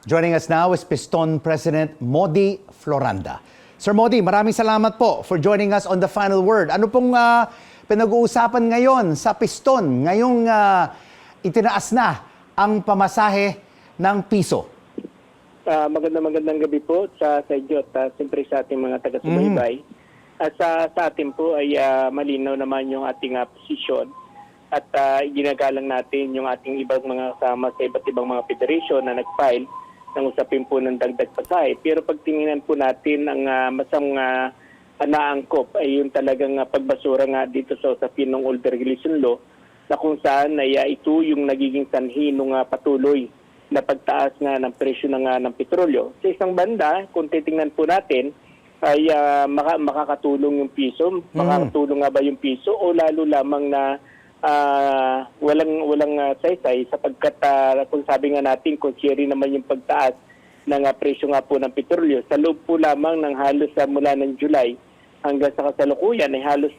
Joining us now is Piston President Modi Floranda. Sir Modi, maraming salamat po for joining us on the final word. Ano pong pinag-uusapan ngayon sa Piston ngayong itinaas na ang pamasahe ng piso? Magandang gabi po sa inyo at siyempre sa ating mga taga-subaybay. At sa atin po ay malinaw naman yung ating posisyon at ginagalang natin yung ating ibang mga kasama sa iba't ibang mga federation na nag-file ng usapin po ng dagdag pasahe. Pero pag tingnan po natin ang masang naangkop ay yung talagang pagbasura nga dito sa usapin ng old regulation law na kung saan ay ito yung nagiging sanhi ng patuloy na pagtaas nga ng presyo ng petrolyo. Sa isang banda, kung titingnan po natin, ay makakatulong yung piso. Makakatulong nga ba yung piso o lalo lamang na walang saysay sapagkat kung sabi nga natin, kung siri naman yung pagtaas ng presyo nga po ng petrolyo, sa loob po lamang ng halos mula ng July hanggang sa kasalukuyan ay halos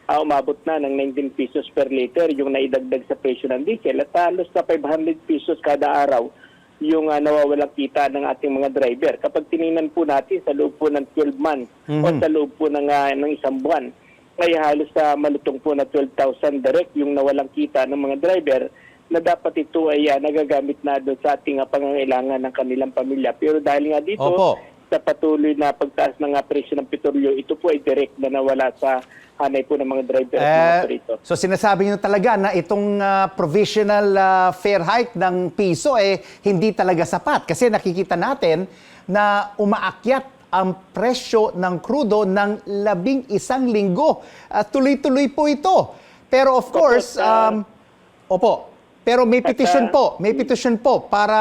umabot na ng 19 pesos per liter yung naidagdag sa presyo ng diesel at halos sa 500 pesos kada araw yung nawawalang kita ng ating mga driver. Kapag tinignan po natin sa loob po ng 12 months o sa loob po ng isang buwan, ay halos malutong po na 12,000 direct yung nawalang kita ng mga driver na dapat ito ay nagagamit na doon sa ating pangangailangan ng kanilang pamilya. Pero dahil nga dito, sa patuloy na pagtaas ng presyo ng petrolyo, ito po ay direct na nawala sa hanay po ng mga driver at mga operator. So sinasabi niyo talaga na itong provisional fare hike ng piso hindi talaga sapat kasi nakikita natin na umaakyat ang presyo ng krudo ng 11 linggo. Tuloy-tuloy po ito. Pero of course, pero may petition po para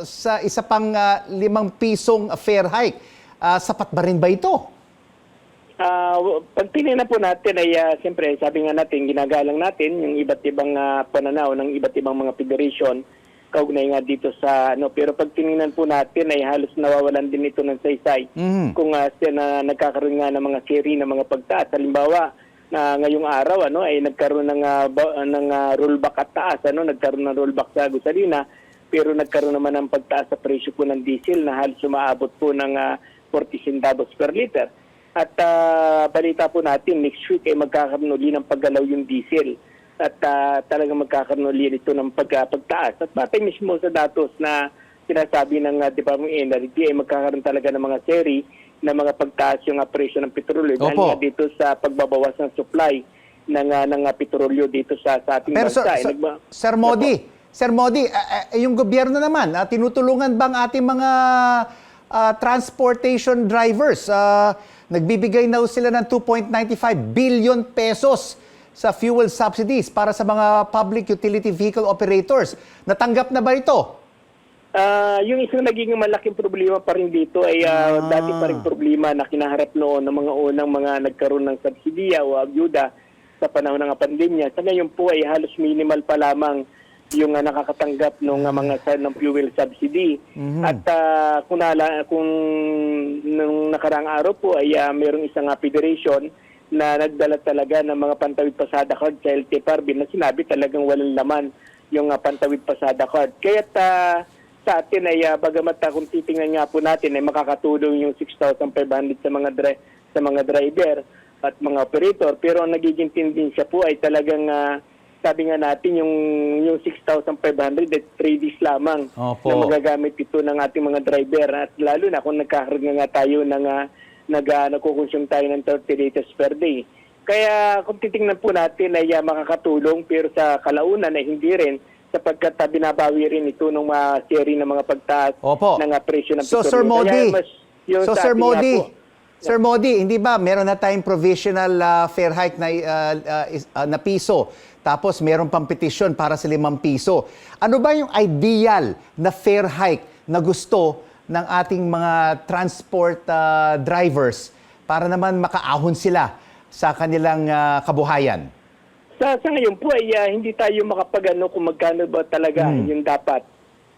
sa isa pang 5 pisong fare hike. Sapat ba rin ba ito? Pag tinignan po natin ay siyempre sabi nga natin, ginagalang natin yung iba't ibang pananaw ng iba't ibang mga federation kaugnay nga dito sa pero pag tinignan po natin ay halos nawawalan din ito ng saysay kung nagkakaroon nga ng mga seri ng mga pagtaas. Halimbawa na ngayong araw ay nagkaroon ng rollback at taas, nagkaroon ng rollback sa gasolina, pero nagkaroon naman ng pagtaas sa presyo po ng diesel na halos umaabot po ng 40 centavos per liter. At balita po natin, next week ay magkakaroon uli ng paggalaw yung diesel. At talagang magkakaroon uli ito ng pagtaas. At batay mismo sa datos na sinasabi ng Department of Energy ay magkakaroon talaga ng mga seri na mga pagtaas yung presyo ng petrolyo. Dahil nga dito sa pagbabawas ng supply ng petrolyo dito sa ating bansa. Sir Modi, yung gobyerno naman, tinutulungan bang ating mga transportation drivers? Nagbibigay na sila ng 2.95 billion pesos sa fuel subsidies para sa mga public utility vehicle operators. Natanggap na ba ito? Yung isang naging malaking problema pa rin dito ay dati pa rin problema na kinaharap noon ng mga unang mga nagkaroon ng subsidiya o abyuda sa panahon ng pandemya. Sa ngayon po ay halos minimal pa lamang yung nakakatanggap ng mga ng fuel subsidy. At kung nung nakarang araw po ay mayroong isang federation na nagdala talaga ng mga pantawid pasada card sa LTFRB na sinabi talagang walang laman yung pantawid pasada card. Kaya sa atin ay bagamat kung titingnan nga po natin ay makakatulong yung 6,500 sa mga driver at mga operator, pero ang nagiging tendensya po ay talagang sabi nga natin yung 6,500 at 3 days lamang na magagamit ito ng ating mga driver, at lalo na kung nagkakaroon nga tayo ng nagkukonsume tayo ng 30 liters per day. Kaya kung titingnan po natin ay makakatulong, pero sa kalaunan ay hindi rin sapagkat binabawi rin ito ng seri ng mga pagtaas ng presyo ng petrolyo. Sir Modi, hindi ba meron na tayong provisional fare hike na piso, tapos meron pang petition para sa 5 piso. Ano ba yung ideal na fare hike na gusto ng ating mga transport drivers para naman makaahon sila sa kanilang kabuhayan? Sa ngayon po ay hindi tayo makapagano kung magkano ba talaga yung dapat.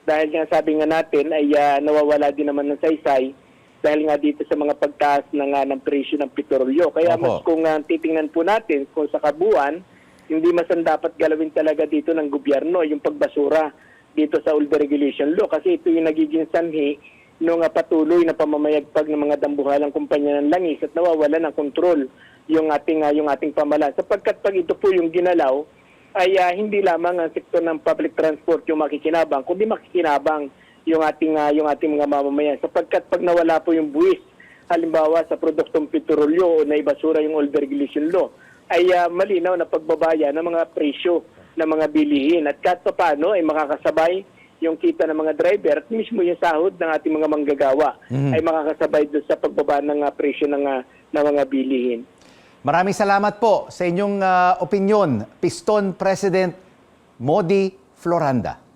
Dahil nga sabi nga natin ay nawawala din naman ng saysay dahil nga dito sa mga pagtaas ng presyo ng petrolyo. Kaya mas kung titingnan po natin kung sa kabuuan, hindi mas ang dapat galawin talaga dito ng gobyerno yung pagbasura dito sa old regulation law kasi ito yung nagiging sanhi nung patuloy na pamamayagpag ng mga dambuhalang kumpanya ng langis at nawawala ng kontrol yung ating pamahalaan. Sapagkat pag ito po yung ginalaw, ay hindi lamang ang sektor ng public transport yung makikinabang, kundi makikinabang yung ating mga mamamayan. Sapagkat pag nawala po yung buwis, halimbawa sa produktong petrolyo o naibasura yung old regulation law, ay malinaw na pagbabaya ng mga presyo ng mga bilihin. At kahit paano ay makakasabay yung kita ng mga driver at mismo yung sahod ng ating mga manggagawa ay makakasabay doon sa pagbaba ng presyo ng mga bilihin. Maraming salamat po sa inyong opinyon, Piston President Modi Floranda.